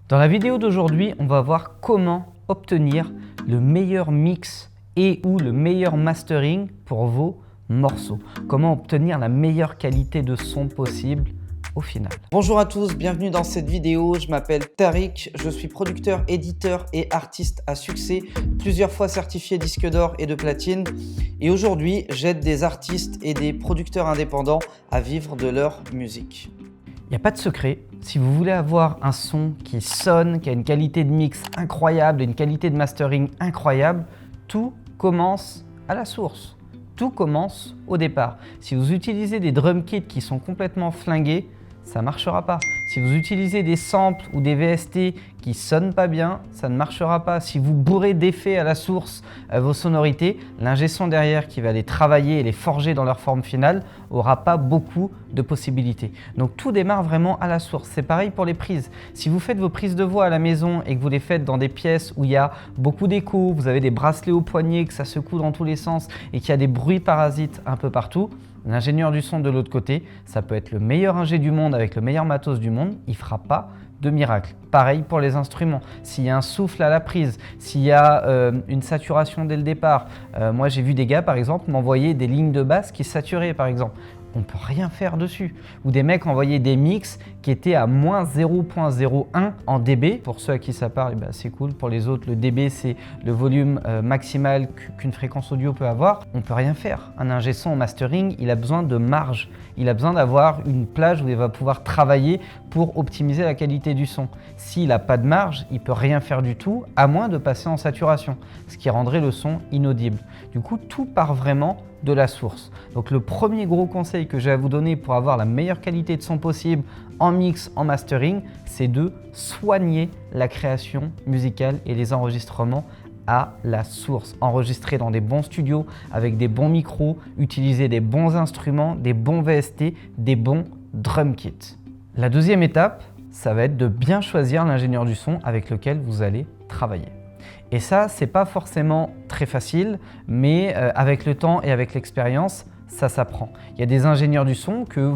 Dans la vidéo d'aujourd'hui, on va voir comment obtenir le meilleur mix et ou le meilleur mastering pour vos morceaux. Comment obtenir la meilleure qualité de son possible au final. Bonjour à tous, bienvenue dans cette vidéo. Je m'appelle Tariq, je suis producteur, éditeur et artiste à succès, plusieurs fois certifié disque d'or et de platine. Et aujourd'hui, j'aide des artistes et des producteurs indépendants à vivre de leur musique. Il n'y a pas de secret. Si vous voulez avoir un son qui sonne, qui a une qualité de mix incroyable et une qualité de mastering incroyable, tout commence à la source. Tout commence au départ. Si vous utilisez des drum kits qui sont complètement flingués, ça ne marchera pas. Si vous utilisez des samples ou des VST qui ne sonnent pas bien, ça ne marchera pas. Si vous bourrez d'effets à la source vos sonorités, l'ingé son derrière qui va les travailler et les forger dans leur forme finale n'aura pas beaucoup de possibilités. Donc tout démarre vraiment à la source. C'est pareil pour les prises. Si vous faites vos prises de voix à la maison et que vous les faites dans des pièces où il y a beaucoup d'écho, vous avez des bracelets au poignet, que ça secoue dans tous les sens et qu'il y a des bruits parasites un peu partout, l'ingénieur du son de l'autre côté, ça peut être le meilleur ingé du monde avec le meilleur matos du monde, il ne fera pas de miracle. Pareil pour les instruments. S'il y a un souffle à la prise, s'il y a une saturation dès le départ. Moi j'ai vu des gars par exemple m'envoyer des lignes de basse qui saturaient par exemple. On ne peut rien faire dessus. Ou des mecs envoyaient des mix qui étaient à moins 0.01 en dB. Pour ceux à qui ça parle, c'est cool. Pour les autres, le dB, c'est le volume maximal qu'une fréquence audio peut avoir. On ne peut rien faire. Un ingé son en mastering, il a besoin de marge. Il a besoin d'avoir une plage où il va pouvoir travailler pour optimiser la qualité du son. S'il n'a pas de marge, il ne peut rien faire du tout, à moins de passer en saturation, ce qui rendrait le son inaudible. Du coup, tout part vraiment de la source. Donc le premier gros conseil que j'ai à vous donner pour avoir la meilleure qualité de son possible en mix, en mastering, c'est de soigner la création musicale et les enregistrements à la source. Enregistrer dans des bons studios, avec des bons micros, utiliser des bons instruments, des bons VST, des bons drum kits. La deuxième étape, ça va être de bien choisir l'ingénieur du son avec lequel vous allez travailler. Et ça, c'est pas forcément très facile, mais avec le temps et avec l'expérience, ça s'apprend. Il y a des ingénieurs du son que,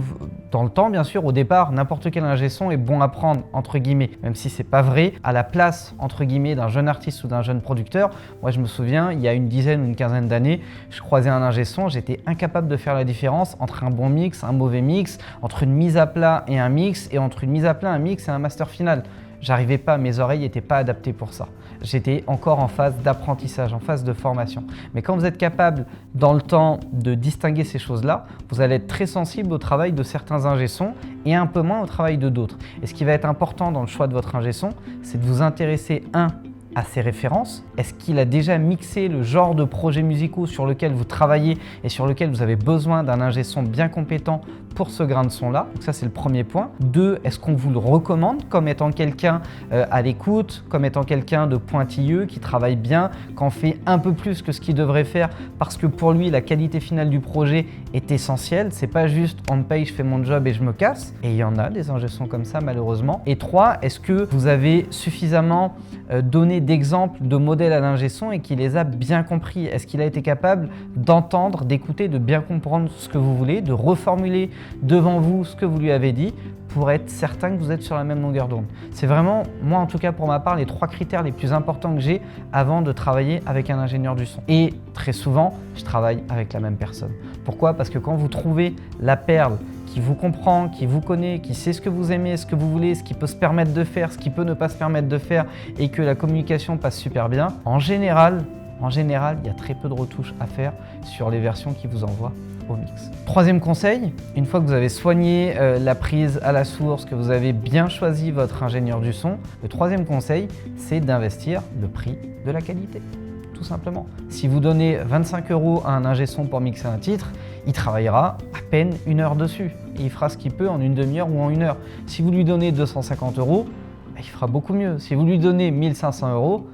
dans le temps, bien sûr, au départ, n'importe quel ingé son est bon à prendre, entre guillemets, même si c'est pas vrai, à la place, entre guillemets, d'un jeune artiste ou d'un jeune producteur. Moi, je me souviens, il y a une dizaine ou une quinzaine d'années, je croisais un ingé son, j'étais incapable de faire la différence entre un bon mix, un mauvais mix, entre une mise à plat et un mix, et entre une mise à plat, un mix et un master final. J'arrivais pas, mes oreilles n'étaient pas adaptées pour ça. J'étais encore en phase d'apprentissage, en phase de formation. Mais quand vous êtes capable, dans le temps, de distinguer ces choses-là, vous allez être très sensible au travail de certains ingé sons et un peu moins au travail de d'autres. Et ce qui va être important dans le choix de votre ingé son, c'est de vous intéresser, à ses références. Est-ce qu'il a déjà mixé le genre de projets musicaux sur lequel vous travaillez et sur lequel vous avez besoin d'un ingé son bien compétent pour ce grain de son-là? Donc ça, c'est le premier point. 2, est-ce qu'on vous le recommande comme étant quelqu'un à l'écoute, comme étant quelqu'un de pointilleux, qui travaille bien, qu'en fait un peu plus que ce qu'il devrait faire parce que pour lui, la qualité finale du projet est essentielle. C'est pas juste on me paye, je fais mon job et je me casse. Et il y en a des ingé sons comme ça, malheureusement. Et 3, est-ce que vous avez suffisamment donné d'exemples de modèles à l'ingé son et qu'il les a bien compris? Est-ce qu'il a été capable d'entendre, d'écouter, de bien comprendre ce que vous voulez, de reformuler devant vous ce que vous lui avez dit pour être certain que vous êtes sur la même longueur d'onde? C'est vraiment, moi en tout cas pour ma part, les 3 critères les plus importants que j'ai avant de travailler avec un ingénieur du son. Et très souvent, je travaille avec la même personne. Pourquoi? Parce que quand vous trouvez la perle qui vous comprend, qui vous connaît, qui sait ce que vous aimez, ce que vous voulez, ce qui peut se permettre de faire, ce qui peut ne pas se permettre de faire et que la communication passe super bien, en général, il y a très peu de retouches à faire sur les versions qui vous envoient au mix. Troisième conseil, une fois que vous avez soigné la prise à la source, que vous avez bien choisi votre ingénieur du son, le troisième conseil, c'est d'investir le prix de la qualité. Tout simplement. Si vous donnez 25 € à un ingé son pour mixer un titre, il travaillera à peine 1 heure dessus. Et il fera ce qu'il peut en une demi-heure ou en 1 heure. Si vous lui donnez 250 €, il fera beaucoup mieux. Si vous lui donnez 1500 €,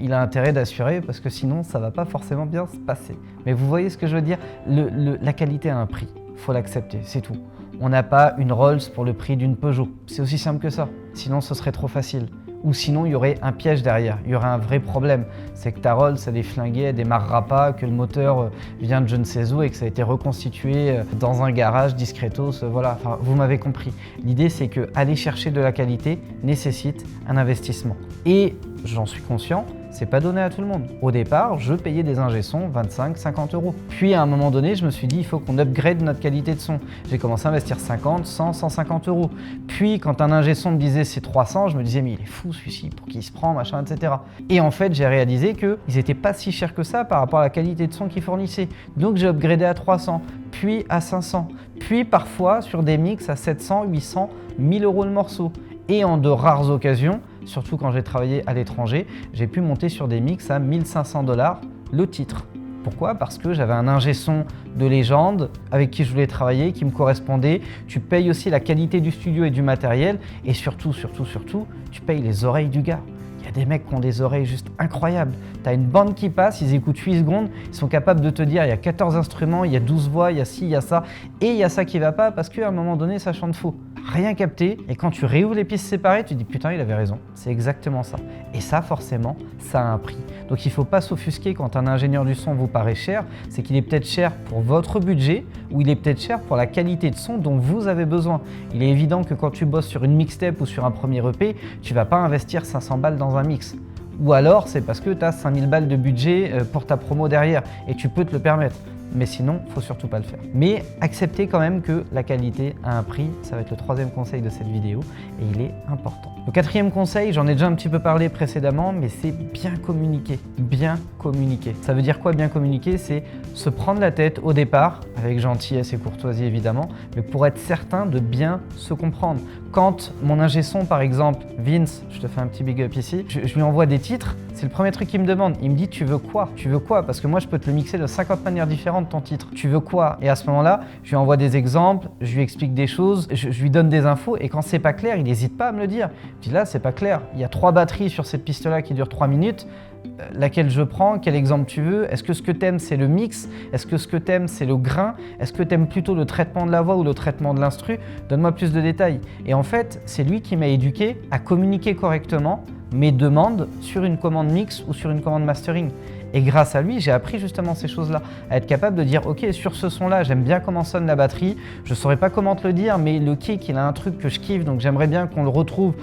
il a intérêt d'assurer parce que sinon, ça ne va pas forcément bien se passer. Mais vous voyez ce que je veux dire? La qualité a un prix. Il faut l'accepter, c'est tout. On n'a pas une Rolls pour le prix d'une Peugeot. C'est aussi simple que ça. Sinon, ce serait trop facile. ou sinon il y aurait un piège derrière, il y aurait un vrai problème. C'est que ta Rolls, elle est flinguée, elle démarrera pas, que le moteur vient de je ne sais où et que ça a été reconstitué dans un garage discretos, voilà, enfin, vous m'avez compris. L'idée c'est que aller chercher de la qualité nécessite un investissement. Et j'en suis conscient, c'est pas donné à tout le monde. Au départ, je payais des ingé son 25-50 euros. Puis à un moment donné, je me suis dit, il faut qu'on upgrade notre qualité de son. J'ai commencé à investir 50, 100, 150 euros. Puis quand un ingé son me disait c'est 300, je me disais, mais il est fou celui-ci, pour qui il se prend, machin, etc. Et en fait, j'ai réalisé qu'ils n'étaient pas si chers que ça par rapport à la qualité de son qu'ils fournissaient. Donc j'ai upgradé à 300, puis à 500, puis parfois sur des mix à 700, 800, 1000 euros le morceau. Et en de rares occasions, surtout quand j'ai travaillé à l'étranger, j'ai pu monter sur des mix à 1500 $ le titre. Pourquoi? Parce que j'avais un ingé son de légende avec qui je voulais travailler, qui me correspondait. Tu payes aussi la qualité du studio et du matériel et surtout, tu payes les oreilles du gars. Il y a des mecs qui ont des oreilles juste incroyables. Tu as une bande qui passe, ils écoutent 8 secondes, ils sont capables de te dire il y a 14 instruments, il y a 12 voix, il y a ci, il y a ça, et il y a ça qui va pas parce qu'à un moment donné, ça chante faux. Rien capté, et quand tu réouvres les pistes séparées, tu te dis putain, il avait raison, c'est exactement ça. Et ça, forcément, ça a un prix. Donc il ne faut pas s'offusquer quand un ingénieur du son vous paraît cher, c'est qu'il est peut-être cher pour votre budget ou il est peut-être cher pour la qualité de son dont vous avez besoin. Il est évident que quand tu bosses sur une mixtape ou sur un premier EP, tu ne vas pas investir 500 balles dans un mix. Ou alors c'est parce que tu as 5000 balles de budget pour ta promo derrière et tu peux te le permettre. Mais sinon, il ne faut surtout pas le faire. Mais acceptez quand même que la qualité a un prix, ça va être le troisième conseil de cette vidéo et il est important. Le quatrième conseil, j'en ai déjà un petit peu parlé précédemment, mais c'est bien communiquer. Bien communiquer. Ça veut dire quoi bien communiquer? C'est se prendre la tête au départ, avec gentillesse et courtoisie évidemment, mais pour être certain de bien se comprendre. Quand mon ingé son, par exemple, Vince, je te fais un petit big up ici, je lui envoie des titres, c'est le premier truc qu'il me demande. Il me dit tu veux quoi? Tu veux quoi? Parce que moi je peux te le mixer de 50 manières différentes ton titre. Tu veux quoi? Et à ce moment-là, je lui envoie des exemples, je lui explique des choses, je lui donne des infos et quand c'est pas clair, il n'hésite pas à me le dire. Je dis là c'est pas clair, il y a 3 batteries sur cette piste-là qui durent 3 minutes. Laquelle je prends, quel exemple tu veux? Est-ce que ce que t'aimes c'est le mix? Est-ce que ce que t'aimes c'est le grain? Est-ce que t'aimes plutôt le traitement de la voix ou le traitement de l'instru? Donne-moi plus de détails. Et en fait, c'est lui qui m'a éduqué à communiquer correctement mes demandes sur une commande mix ou sur une commande mastering. Et grâce à lui, j'ai appris justement ces choses-là, à être capable de dire ok, sur ce son-là, j'aime bien comment sonne la batterie, je ne saurais pas comment te le dire, mais le kick, il a un truc que je kiffe, donc j'aimerais bien qu'on le retrouve,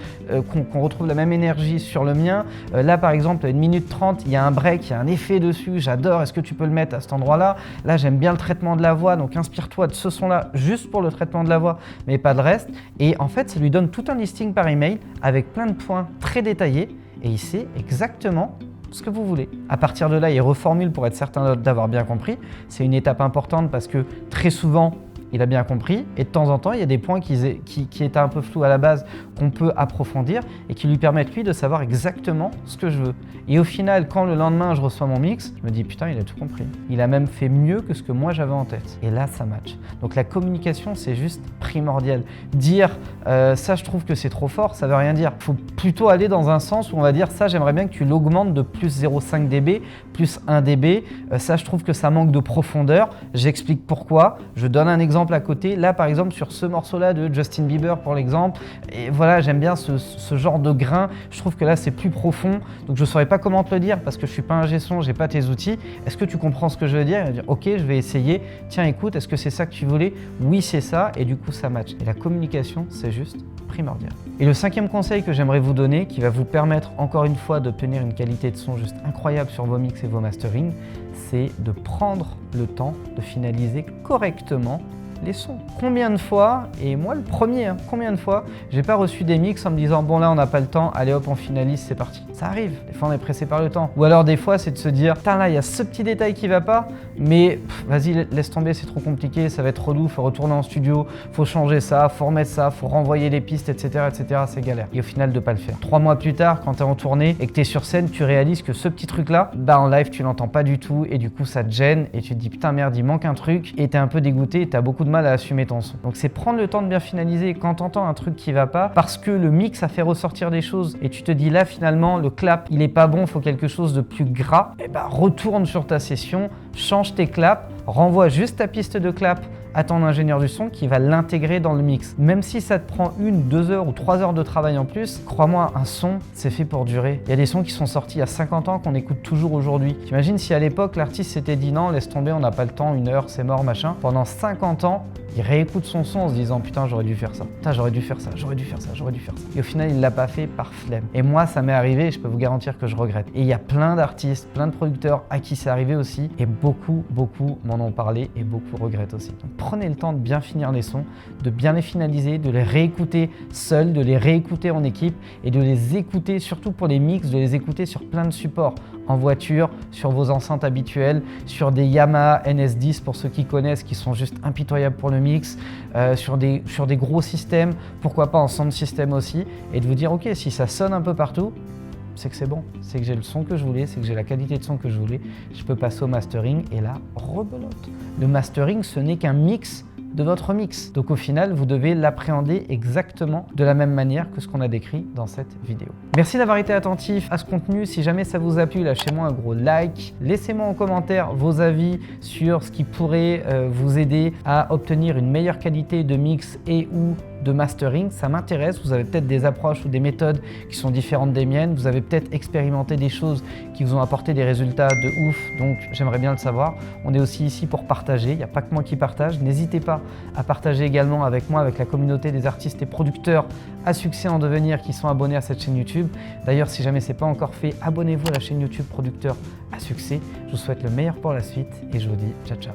qu'on retrouve la même énergie sur le mien. Là, par exemple, à 1 minute 30, il y a un break, il y a un effet dessus, j'adore, est-ce que tu peux le mettre à cet endroit-là? Là, j'aime bien le traitement de la voix, donc inspire-toi de ce son-là juste pour le traitement de la voix, mais pas le reste. Et en fait, ça lui donne tout un listing par email avec plein de points très détaillés et il sait exactement ce que vous voulez. À partir de là, il reformule pour être certain d'avoir bien compris. C'est une étape importante parce que très souvent, il a bien compris et de temps en temps, il y a des points qui étaient un peu flous à la base qu'on peut approfondir et qui lui permettent lui de savoir exactement ce que je veux. Et au final, quand le lendemain je reçois mon mix, je me dis putain, il a tout compris. Il a même fait mieux que ce que moi j'avais en tête. Et là, ça match. Donc la communication, c'est juste primordial. Dire ça, je trouve que c'est trop fort, ça veut rien dire. Il faut plutôt aller dans un sens où on va dire ça, j'aimerais bien que tu l'augmentes de plus 0,5 dB, plus 1 dB. Ça, je trouve que ça manque de profondeur. J'explique pourquoi. Je donne un exemple à côté. Là, par exemple, sur ce morceau-là de Justin Bieber, pour l'exemple, et voilà, j'aime bien ce genre de grain. Je trouve que là, c'est plus profond. Donc, je ne saurais pas comment te le dire parce que je suis pas ingé son, j'ai pas tes outils. Est-ce que tu comprends ce que je veux dire? Il va dire, ok, je vais essayer. Tiens, écoute, est-ce que c'est ça que tu voulais? Oui, c'est ça. Et du coup, ça match. Et la communication, c'est juste primordial. Et le 5e conseil que j'aimerais vous donner, qui va vous permettre encore une fois d'obtenir une qualité de son juste incroyable sur vos mix et vos mastering, c'est de prendre le temps de finaliser correctement les sons. Combien de fois, et moi le premier, combien de fois j'ai pas reçu des mix en me disant bon là on n'a pas le temps, allez hop on finalise, c'est parti. Ça arrive, des fois on est pressé par le temps. Ou alors des fois c'est de se dire putain là il y a ce petit détail qui va pas, mais vas-y laisse tomber, c'est trop compliqué, ça va être relou, faut retourner en studio, faut changer ça, faut remettre ça, faut renvoyer les pistes, etc. c'est galère. Et au final de pas le faire. 3 mois plus tard, quand t'es en tournée et que t'es sur scène, tu réalises que ce petit truc là, bah en live tu l'entends pas du tout et du coup ça te gêne et tu te dis putain merde il manque un truc et t'es un peu dégoûté et t'as beaucoup de mal à assumer ton son. Donc c'est prendre le temps de bien finaliser quand t'entends un truc qui va pas parce que le mix a fait ressortir des choses et tu te dis là finalement le clap il est pas bon, faut quelque chose de plus gras, et bah retourne sur ta session, change tes claps, renvoie juste ta piste de clap à ton ingénieur du son qui va l'intégrer dans le mix. Même si ça te prend 1, 2 heures ou 3 heures de travail en plus, crois-moi, un son, c'est fait pour durer. Il y a des sons qui sont sortis il y a 50 ans qu'on écoute toujours aujourd'hui. T'imagines si à l'époque l'artiste s'était dit non, laisse tomber, on n'a pas le temps, 1 heure, c'est mort, machin. Pendant 50 ans, il réécoute son son en se disant putain, j'aurais dû faire ça, putain, j'aurais dû faire ça, j'aurais dû faire ça, j'aurais dû faire ça. Et au final, il l'a pas fait par flemme. Et moi, ça m'est arrivé et je peux vous garantir que je regrette. Et il y a plein d'artistes, plein de producteurs à qui c'est arrivé aussi et beaucoup m'en ont parlé et beaucoup regrettent aussi. Donc prenez le temps de bien finir les sons, de bien les finaliser, de les réécouter seuls, de les réécouter en équipe et de les écouter, surtout pour les mix, de les écouter sur plein de supports, en voiture, sur vos enceintes habituelles, sur des Yamaha NS10 pour ceux qui connaissent, qui sont juste impitoyables pour le mix, sur des gros systèmes, pourquoi pas en sound system aussi, et de vous dire ok, si ça sonne un peu partout, c'est que c'est bon, c'est que j'ai le son que je voulais, c'est que j'ai la qualité de son que je voulais, je peux passer au mastering et là, rebelote. Le mastering, ce n'est qu'un mix de votre mix. Donc au final, vous devez l'appréhender exactement de la même manière que ce qu'on a décrit dans cette vidéo. Merci d'avoir été attentif à ce contenu. Si jamais ça vous a plu, lâchez-moi un gros like. Laissez-moi en commentaire vos avis sur ce qui pourrait vous aider à obtenir une meilleure qualité de mix et ou de mastering, ça m'intéresse. Vous avez peut-être des approches ou des méthodes qui sont différentes des miennes. Vous avez peut-être expérimenté des choses qui vous ont apporté des résultats de ouf, donc j'aimerais bien le savoir. On est aussi ici pour partager, il n'y a pas que moi qui partage. N'hésitez pas à partager également avec moi, avec la communauté des artistes et producteurs à succès en devenir qui sont abonnés à cette chaîne YouTube. D'ailleurs, si jamais ce n'est pas encore fait, abonnez-vous à la chaîne YouTube Producteur à succès. Je vous souhaite le meilleur pour la suite et je vous dis ciao ciao.